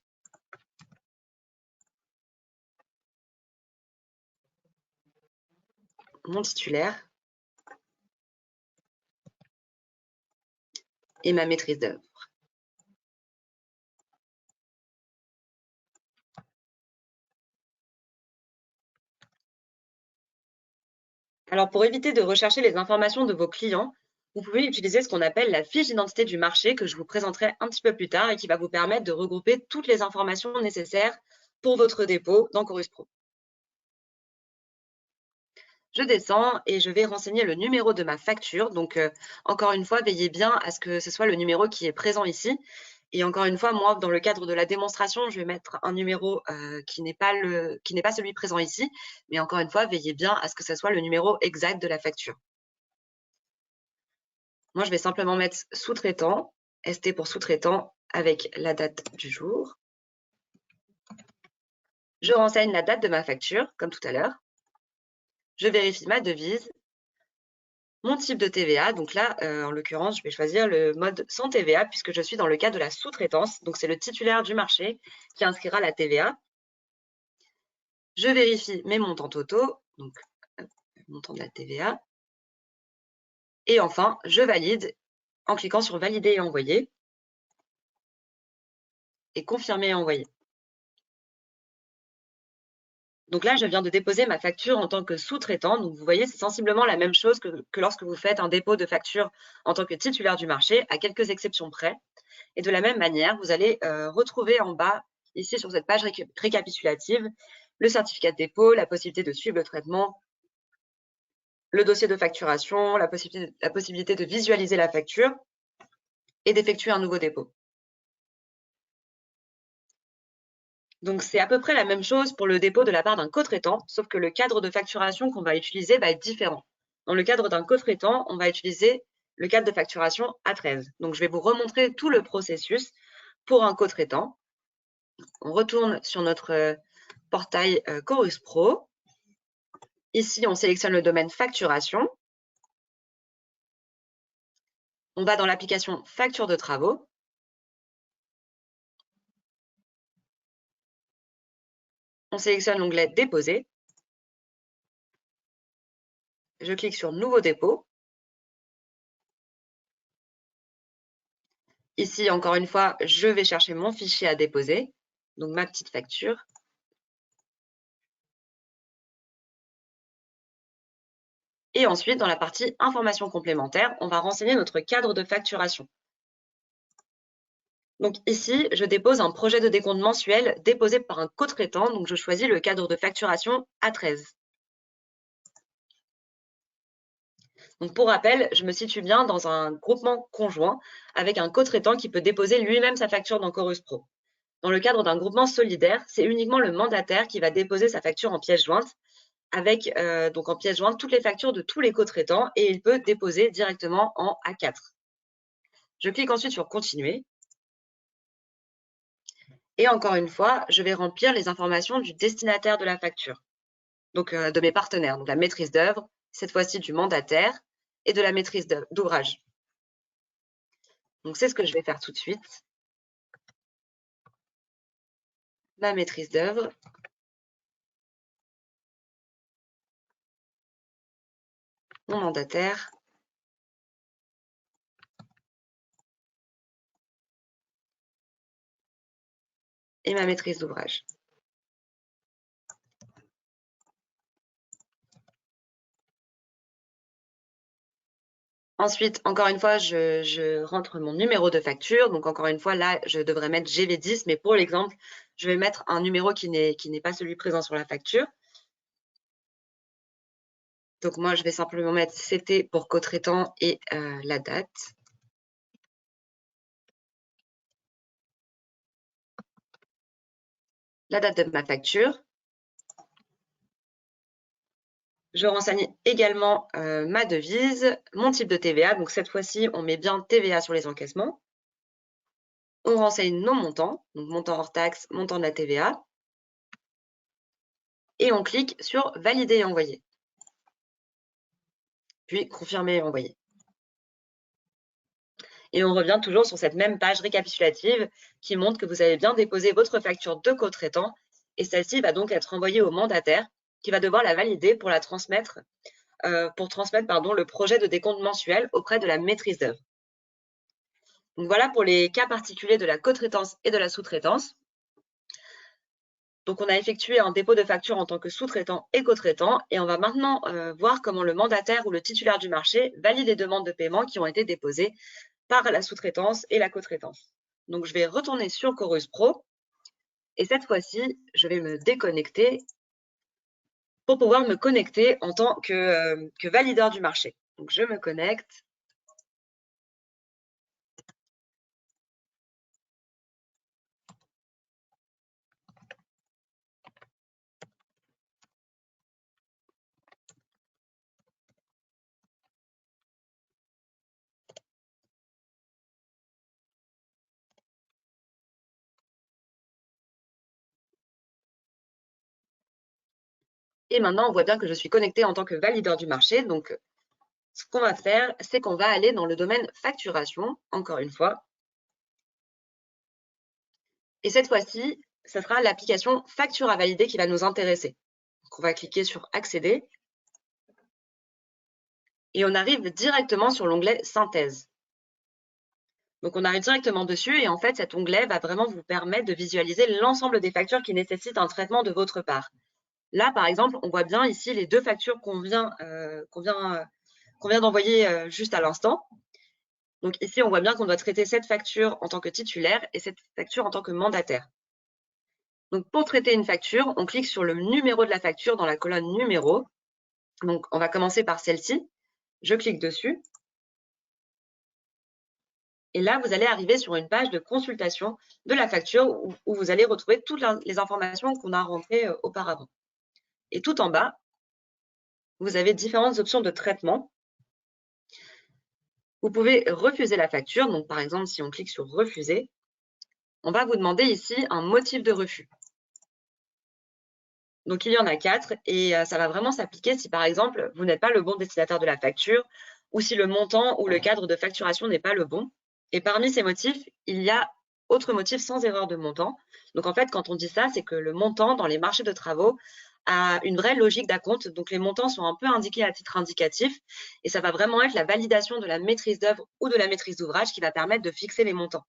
Mon titulaire et ma maîtrise d'œuvre. Alors, pour éviter de rechercher les informations de vos clients, vous pouvez utiliser ce qu'on appelle la fiche d'identité du marché que je vous présenterai un petit peu plus tard et qui va vous permettre de regrouper toutes les informations nécessaires pour votre dépôt dans Chorus Pro. Je descends et je vais renseigner le numéro de ma facture. Donc, encore une fois, veillez bien à ce que ce soit le numéro qui est présent ici. Et encore une fois, moi, dans le cadre de la démonstration, je vais mettre un numéro qui n'est pas celui présent ici. Mais encore une fois, veillez bien à ce que ce soit le numéro exact de la facture. Moi, je vais simplement mettre sous-traitant, ST pour sous-traitant, avec la date du jour. Je renseigne la date de ma facture, comme tout à l'heure. Je vérifie ma devise, mon type de TVA. Donc là, en l'occurrence, je vais choisir le mode sans TVA puisque je suis dans le cas de la sous-traitance. Donc, c'est le titulaire du marché qui inscrira la TVA. Je vérifie mes montants totaux, donc le montant de la TVA. Et enfin, je valide en cliquant sur « Valider et envoyer » et « Confirmer et envoyer ». Donc là, je viens de déposer ma facture en tant que sous-traitant. Donc, vous voyez, c'est sensiblement la même chose que lorsque vous faites un dépôt de facture en tant que titulaire du marché, à quelques exceptions près. Et de la même manière, vous allez retrouver en bas, ici sur cette page récapitulative, le certificat de dépôt, la possibilité de suivre le traitement, le dossier de facturation, la possibilité de visualiser la facture et d'effectuer un nouveau dépôt. Donc, c'est à peu près la même chose pour le dépôt de la part d'un co-traitant, sauf que le cadre de facturation qu'on va utiliser va être différent. Dans le cadre d'un co-traitant, on va utiliser le cadre de facturation A13. Donc, je vais vous remontrer tout le processus pour un co-traitant. On retourne sur notre portail Chorus Pro. Ici, on sélectionne le domaine facturation. On va dans l'application facture de travaux. On sélectionne l'onglet déposer. Je clique sur nouveau dépôt. Ici, encore une fois, je vais chercher mon fichier à déposer, donc ma petite facture. Et ensuite, dans la partie informations complémentaires, on va renseigner notre cadre de facturation. Donc ici, je dépose un projet de décompte mensuel déposé par un co-traitant, donc je choisis le cadre de facturation A13. Donc pour rappel, je me situe bien dans un groupement conjoint avec un co-traitant qui peut déposer lui-même sa facture dans Chorus Pro. Dans le cadre d'un groupement solidaire, c'est uniquement le mandataire qui va déposer sa facture en pièce jointe avec donc en pièce jointe toutes les factures de tous les co-traitants et il peut déposer directement en A4. Je clique ensuite sur « Continuer ». Et encore une fois, je vais remplir les informations du destinataire de la facture, donc de mes partenaires, donc la maîtrise d'œuvre, cette fois-ci du mandataire et de la maîtrise d'ouvrage. Donc, c'est ce que je vais faire tout de suite. Ma maîtrise d'œuvre. Mon mandataire. Et ma maîtrise d'ouvrage. Ensuite, encore une fois, je rentre mon numéro de facture. Donc, encore une fois, là, je devrais mettre GV10, mais pour l'exemple, je vais mettre un numéro qui n'est pas celui présent sur la facture. Donc, moi, je vais simplement mettre CT pour co-traitant et la date. La date de ma facture. Je renseigne également ma devise, mon type de TVA. Donc, cette fois-ci, on met bien TVA sur les encaissements. On renseigne nos montants, donc montant hors taxe, montant de la TVA. Et on clique sur Valider et envoyer. Puis, confirmer et envoyer. Et on revient toujours sur cette même page récapitulative qui montre que vous avez bien déposé votre facture de co-traitant. Et celle-ci va donc être envoyée au mandataire qui va devoir la valider pour la transmettre, le projet de décompte mensuel auprès de la maîtrise d'œuvre. Donc voilà pour les cas particuliers de la co-traitance et de la sous-traitance. Donc on a effectué un dépôt de facture en tant que sous-traitant et co-traitant et on va maintenant voir comment le mandataire ou le titulaire du marché valide les demandes de paiement qui ont été déposées par la sous-traitance et la co-traitance. Donc je vais retourner sur Chorus Pro et cette fois-ci, je vais me déconnecter pour pouvoir me connecter en tant que valideur du marché. Donc je me connecte. Et maintenant, on voit bien que je suis connectée en tant que valideur du marché. Donc, ce qu'on va faire, c'est qu'on va aller dans le domaine facturation, encore une fois. Et cette fois-ci, ce sera l'application facture à valider qui va nous intéresser. Donc, on va cliquer sur accéder. Et on arrive directement sur l'onglet synthèse. Donc, on arrive directement dessus et en fait, cet onglet va vraiment vous permettre de visualiser l'ensemble des factures qui nécessitent un traitement de votre part. Là, par exemple, on voit bien ici les deux factures qu'on vient d'envoyer juste à l'instant. Donc ici, on voit bien qu'on doit traiter cette facture en tant que titulaire et cette facture en tant que mandataire. Donc pour traiter une facture, on clique sur le numéro de la facture dans la colonne numéro. Donc on va commencer par celle-ci. Je clique dessus. Et là, vous allez arriver sur une page de consultation de la facture où vous allez retrouver toutes les informations qu'on a rentrées auparavant. Et tout en bas, vous avez différentes options de traitement. Vous pouvez refuser la facture. Donc, par exemple, si on clique sur « Refuser », on va vous demander ici un motif de refus. Donc, il y en a 4 et ça va vraiment s'appliquer si, par exemple, vous n'êtes pas le bon destinataire de la facture ou si le montant ou le cadre de facturation n'est pas le bon. Et parmi ces motifs, il y a autre motif sans erreur de montant. Donc, en fait, quand on dit ça, c'est que le montant dans les marchés de travaux a une vraie logique d'acompte. Donc, les montants sont un peu indiqués à titre indicatif et ça va vraiment être la validation de la maîtrise d'œuvre ou de la maîtrise d'ouvrage qui va permettre de fixer les montants.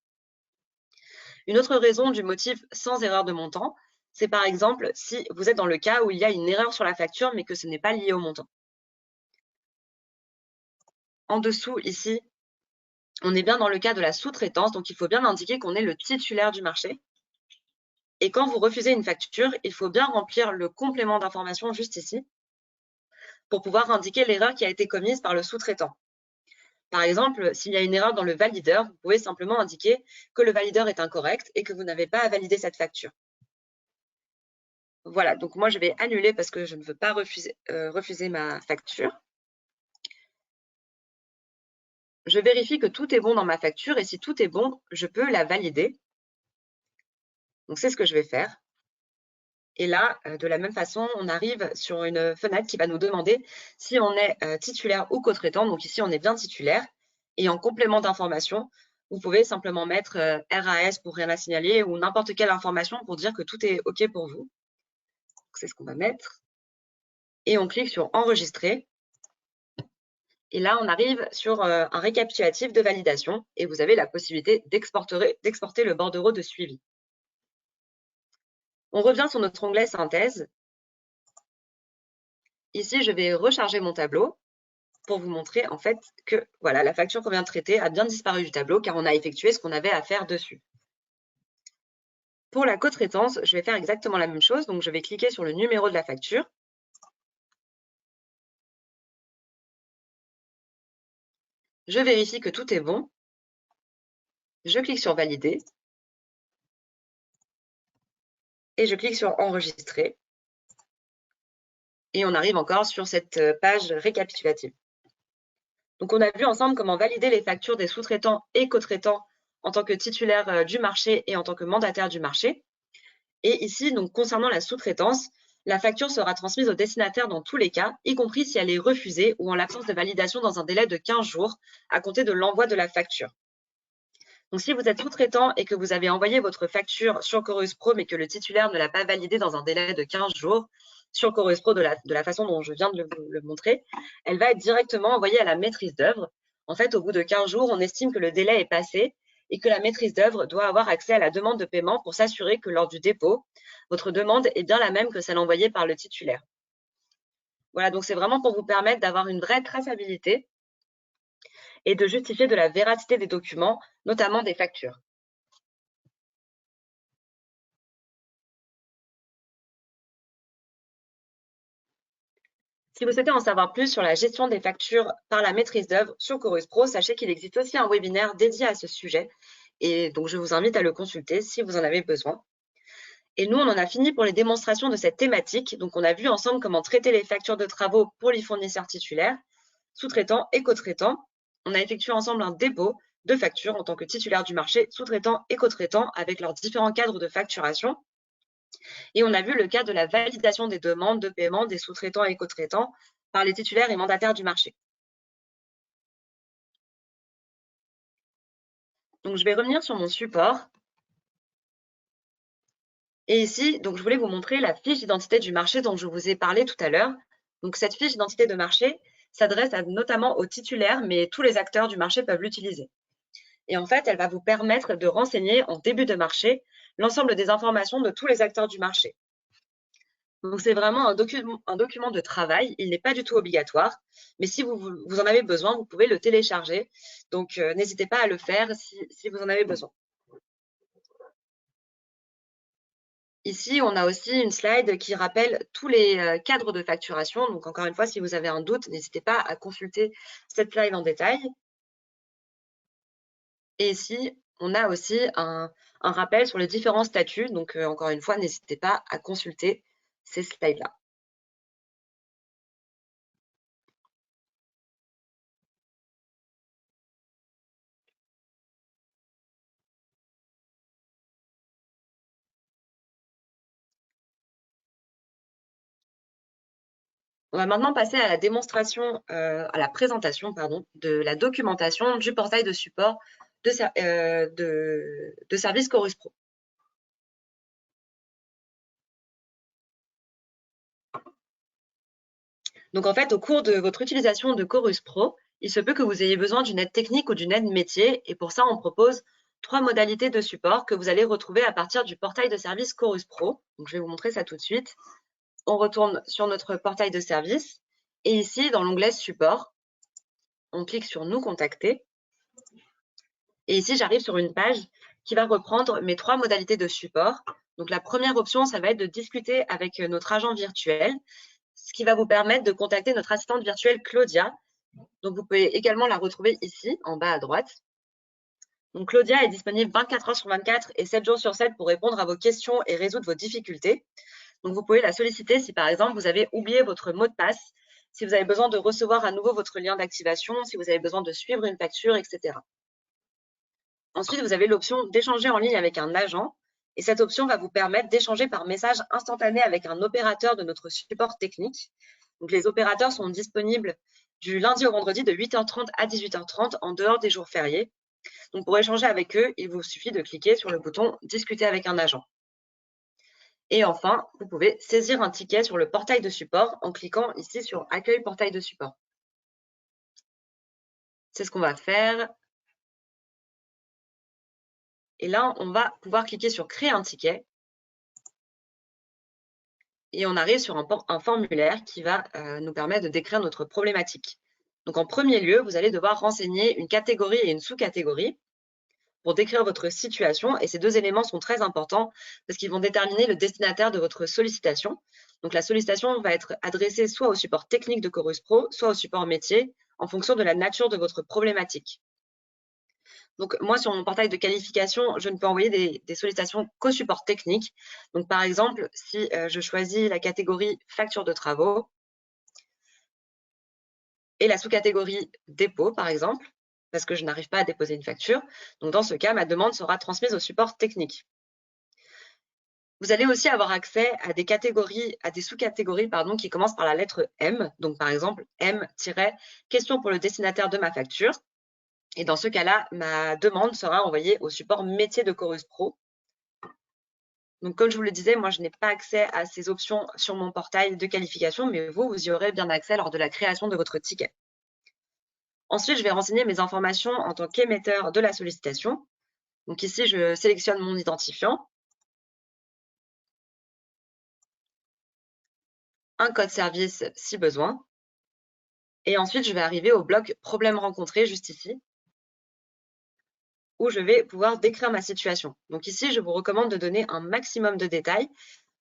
Une autre raison du motif sans erreur de montant, c'est par exemple si vous êtes dans le cas où il y a une erreur sur la facture mais que ce n'est pas lié au montant. En dessous, ici, on est bien dans le cas de la sous-traitance, donc il faut bien indiquer qu'on est le titulaire du marché. Et quand vous refusez une facture, il faut bien remplir le complément d'information juste ici pour pouvoir indiquer l'erreur qui a été commise par le sous-traitant. Par exemple, s'il y a une erreur dans le valideur, vous pouvez simplement indiquer que le valideur est incorrect et que vous n'avez pas à valider cette facture. Voilà, donc moi je vais annuler parce que je ne veux pas refuser ma facture. Je vérifie que tout est bon dans ma facture et si tout est bon, je peux la valider. Donc c'est ce que je vais faire. Et là, de la même façon, on arrive sur une fenêtre qui va nous demander si on est titulaire ou co-traitant. Donc ici, on est bien titulaire. Et en complément d'information, vous pouvez simplement mettre RAS pour rien à signaler ou n'importe quelle information pour dire que tout est OK pour vous. C'est ce qu'on va mettre. Et on clique sur enregistrer. Et là, on arrive sur un récapitulatif de validation et vous avez la possibilité d'exporter le bordereau de suivi. On revient sur notre onglet synthèse. Ici, je vais recharger mon tableau. pour vous montrer en fait que voilà, la facture qu'on vient de traiter a bien disparu du tableau car on a effectué ce qu'on avait à faire dessus. Pour la cotraitance, je vais faire exactement la même chose. Donc, je vais cliquer sur le numéro de la facture. Je vérifie que tout est bon. Je clique sur Valider. Et je clique sur Enregistrer. Et on arrive encore sur cette page récapitulative. Donc, on a vu ensemble comment valider les factures des sous-traitants et co-traitants en tant que titulaire du marché et en tant que mandataire du marché. Et ici, donc, concernant la sous-traitance, la facture sera transmise au destinataire dans tous les cas, y compris si elle est refusée ou en l'absence de validation dans un délai de 15 jours à compter de l'envoi de la facture. Donc, si vous êtes sous-traitant et que vous avez envoyé votre facture sur Chorus Pro, mais que le titulaire ne l'a pas validée dans un délai de 15 jours, sur Chorus Pro de la façon dont je viens de le montrer, elle va être directement envoyée à la maîtrise d'œuvre. En fait, au bout de 15 jours, on estime que le délai est passé et que la maîtrise d'œuvre doit avoir accès à la demande de paiement pour s'assurer que lors du dépôt, votre demande est bien la même que celle envoyée par le titulaire. Voilà, donc c'est vraiment pour vous permettre d'avoir une vraie traçabilité et de justifier de la véracité des documents, notamment des factures. Si vous souhaitez en savoir plus sur la gestion des factures par la maîtrise d'œuvre sur Chorus Pro, sachez qu'il existe aussi un webinaire dédié à ce sujet. Et donc, je vous invite à le consulter si vous en avez besoin. Et nous, on en a fini pour les démonstrations de cette thématique. Donc, on a vu ensemble comment traiter les factures de travaux pour les fournisseurs titulaires, sous-traitants et co-traitants. On a effectué ensemble un dépôt de factures en tant que titulaire du marché, sous-traitants et co-traitants avec leurs différents cadres de facturation. Et on a vu le cas de la validation des demandes de paiement des sous-traitants et co-traitants par les titulaires et mandataires du marché. Donc, je vais revenir sur mon support. Et ici, donc, je voulais vous montrer la fiche d'identité du marché dont je vous ai parlé tout à l'heure. Donc, cette fiche d'identité de marché s'adresse notamment aux titulaires, mais tous les acteurs du marché peuvent l'utiliser. Et en fait, elle va vous permettre de renseigner en début de marché l'ensemble des informations de tous les acteurs du marché. Donc, c'est vraiment un document de travail. Il n'est pas du tout obligatoire, mais si vous en avez besoin, vous pouvez le télécharger. Donc, n'hésitez pas à le faire si vous en avez besoin. Ici, on a aussi une slide qui rappelle tous les cadres de facturation. Donc, encore une fois, si vous avez un doute, n'hésitez pas à consulter cette slide en détail. Et ici, on a aussi un rappel sur les différents statuts. Donc, encore une fois, n'hésitez pas à consulter ces slides-là. On va maintenant passer à la démonstration, à la présentation, pardon, de la documentation du portail de support de service Chorus Pro. Donc, en fait, au cours de votre utilisation de Chorus Pro, il se peut que vous ayez besoin d'une aide technique ou d'une aide métier. Et pour ça, on propose 3 modalités de support que vous allez retrouver à partir du portail de service Chorus Pro. Donc, je vais vous montrer ça tout de suite. On retourne sur notre portail de service. Et ici, dans l'onglet Support, on clique sur Nous contacter. Et ici, j'arrive sur une page qui va reprendre mes 3 modalités de support. Donc, la première option, ça va être de discuter avec notre agent virtuel, ce qui va vous permettre de contacter notre assistante virtuelle Claudia. Donc, vous pouvez également la retrouver ici, en bas à droite. Donc, Claudia est disponible 24 heures sur 24 et 7 jours sur 7 pour répondre à vos questions et résoudre vos difficultés. Donc, vous pouvez la solliciter si, par exemple, vous avez oublié votre mot de passe, si vous avez besoin de recevoir à nouveau votre lien d'activation, si vous avez besoin de suivre une facture, etc. Ensuite, vous avez l'option d'échanger en ligne avec un agent. Et cette option va vous permettre d'échanger par message instantané avec un opérateur de notre support technique. Donc, les opérateurs sont disponibles du lundi au vendredi de 8h30 à 18h30 en dehors des jours fériés. Donc, pour échanger avec eux, il vous suffit de cliquer sur le bouton « Discuter avec un agent ». Et enfin, vous pouvez saisir un ticket sur le portail de support en cliquant ici sur « Accueil portail de support ». C'est ce qu'on va faire. Et là, on va pouvoir cliquer sur « Créer un ticket ». Et on arrive sur un formulaire qui va nous permettre de décrire notre problématique. Donc, en premier lieu, vous allez devoir renseigner une catégorie et une sous-catégorie pour décrire votre situation. Et ces deux éléments sont très importants parce qu'ils vont déterminer le destinataire de votre sollicitation. Donc, la sollicitation va être adressée soit au support technique de Chorus Pro, soit au support métier, en fonction de la nature de votre problématique. Donc, moi, sur mon portail de qualification, je ne peux envoyer des sollicitations qu'au support technique. Donc, par exemple, si je choisis la catégorie facture de travaux et la sous-catégorie dépôt, par exemple, parce que je n'arrive pas à déposer une facture, donc dans ce cas, ma demande sera transmise au support technique. Vous allez aussi avoir accès à des catégories, à des sous-catégories, pardon, qui commencent par la lettre M. Donc, par exemple, M-question pour le destinataire de ma facture. Et dans ce cas-là, ma demande sera envoyée au support métier de Chorus Pro. Donc, comme je vous le disais, moi, je n'ai pas accès à ces options sur mon portail de qualification, mais vous y aurez bien accès lors de la création de votre ticket. Ensuite, je vais renseigner mes informations en tant qu'émetteur de la sollicitation. Donc ici, je sélectionne mon identifiant, un code service si besoin. Et ensuite, je vais arriver au bloc « Problème rencontré » juste ici, où je vais pouvoir décrire ma situation. Donc ici, je vous recommande de donner un maximum de détails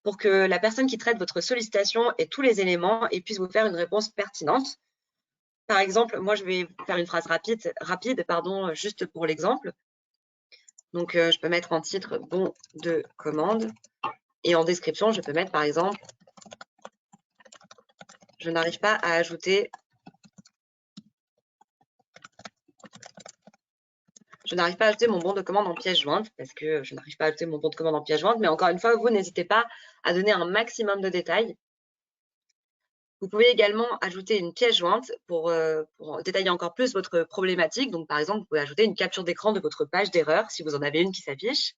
pour que la personne qui traite votre sollicitation ait tous les éléments et puisse vous faire une réponse pertinente. Par exemple, moi, je vais faire une phrase rapide juste pour l'exemple. Donc, je peux mettre en titre « Bon de commande » et en description, je peux mettre, par exemple, « Je n'arrive pas à ajouter mon bon de commande en pièce jointe parce que je n'arrive pas à ajouter mon bon de commande en pièce jointe. » Mais encore une fois, vous n'hésitez pas à donner un maximum de détails. Vous pouvez également ajouter une pièce jointe pour détailler encore plus votre problématique. Donc, par exemple, vous pouvez ajouter une capture d'écran de votre page d'erreur si vous en avez une qui s'affiche.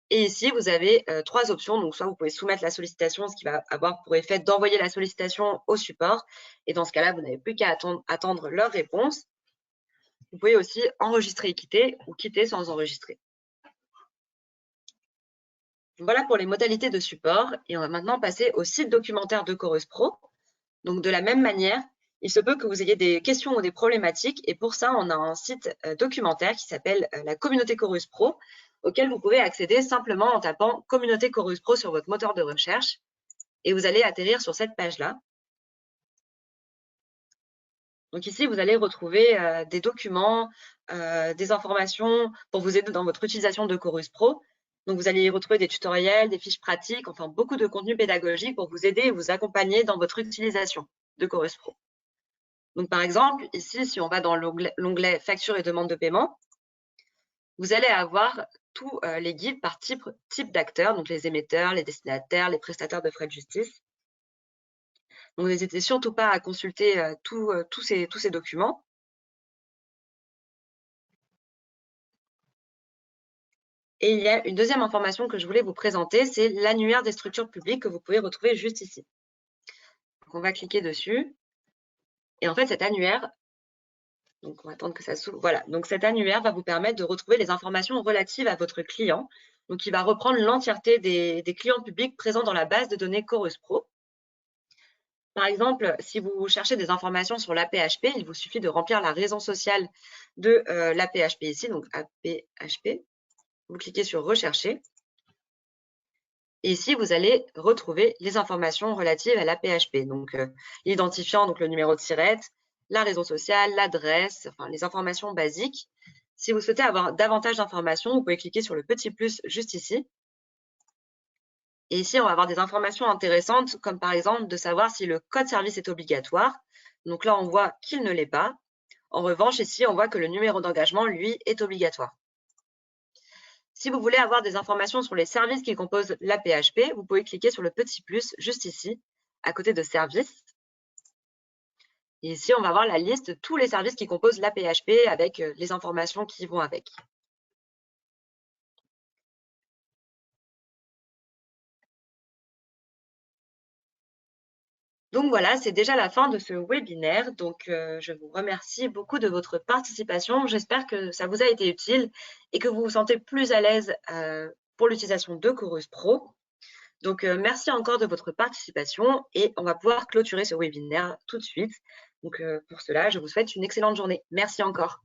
Et ici, vous avez trois options. Donc, soit vous pouvez soumettre la sollicitation, ce qui va avoir pour effet d'envoyer la sollicitation au support. Et dans ce cas-là, vous n'avez plus qu'à attendre leur réponse. Vous pouvez aussi enregistrer et quitter ou quitter sans enregistrer. Voilà pour les modalités de support. Et on va maintenant passer au site documentaire de Chorus Pro. Donc, de la même manière, il se peut que vous ayez des questions ou des problématiques. Et pour ça, on a un site documentaire qui s'appelle la communauté Chorus Pro, auquel vous pouvez accéder simplement en tapant « Communauté Chorus Pro » sur votre moteur de recherche. Et vous allez atterrir sur cette page-là. Donc ici, vous allez retrouver des documents, des informations pour vous aider dans votre utilisation de Chorus Pro. Donc, vous allez y retrouver des tutoriels, des fiches pratiques, enfin beaucoup de contenu pédagogique pour vous aider et vous accompagner dans votre utilisation de Chorus Pro. Donc, par exemple, ici, si on va dans l'onglet « Facture et demande de paiement », vous allez avoir tous les guides par type d'acteurs, donc les émetteurs, les destinataires, les prestataires de frais de justice. Donc, n'hésitez surtout pas à consulter tous ces documents. Et il y a une deuxième information que je voulais vous présenter, c'est l'annuaire des structures publiques que vous pouvez retrouver juste ici. Donc, on va cliquer dessus. Et en fait, cet annuaire, donc on va attendre que ça s'ouvre. Voilà, donc cet annuaire va vous permettre de retrouver les informations relatives à votre client. Donc, il va reprendre l'entièreté des clients publics présents dans la base de données Chorus Pro. Par exemple, si vous cherchez des informations sur l'APHP, il vous suffit de remplir la raison sociale de l'APHP ici, donc APHP. Vous cliquez sur « Rechercher ». Et ici, vous allez retrouver les informations relatives à l'APHP. Donc, l'identifiant, donc le numéro de SIRET, la raison sociale, l'adresse, enfin, les informations basiques. Si vous souhaitez avoir davantage d'informations, vous pouvez cliquer sur le petit plus juste ici. Et ici, on va avoir des informations intéressantes, comme par exemple de savoir si le code service est obligatoire. Donc là, on voit qu'il ne l'est pas. En revanche, ici, on voit que le numéro d'engagement, lui, est obligatoire. Si vous voulez avoir des informations sur les services qui composent l'APHP, vous pouvez cliquer sur le petit plus juste ici, à côté de services. Et ici, on va voir la liste de tous les services qui composent l'APHP avec les informations qui vont avec. Donc voilà, c'est déjà la fin de ce webinaire. Donc, je vous remercie beaucoup de votre participation. J'espère que ça vous a été utile et que vous vous sentez plus à l'aise pour l'utilisation de Chorus Pro. Donc, merci encore de votre participation et on va pouvoir clôturer ce webinaire tout de suite. Donc, pour cela, je vous souhaite une excellente journée. Merci encore.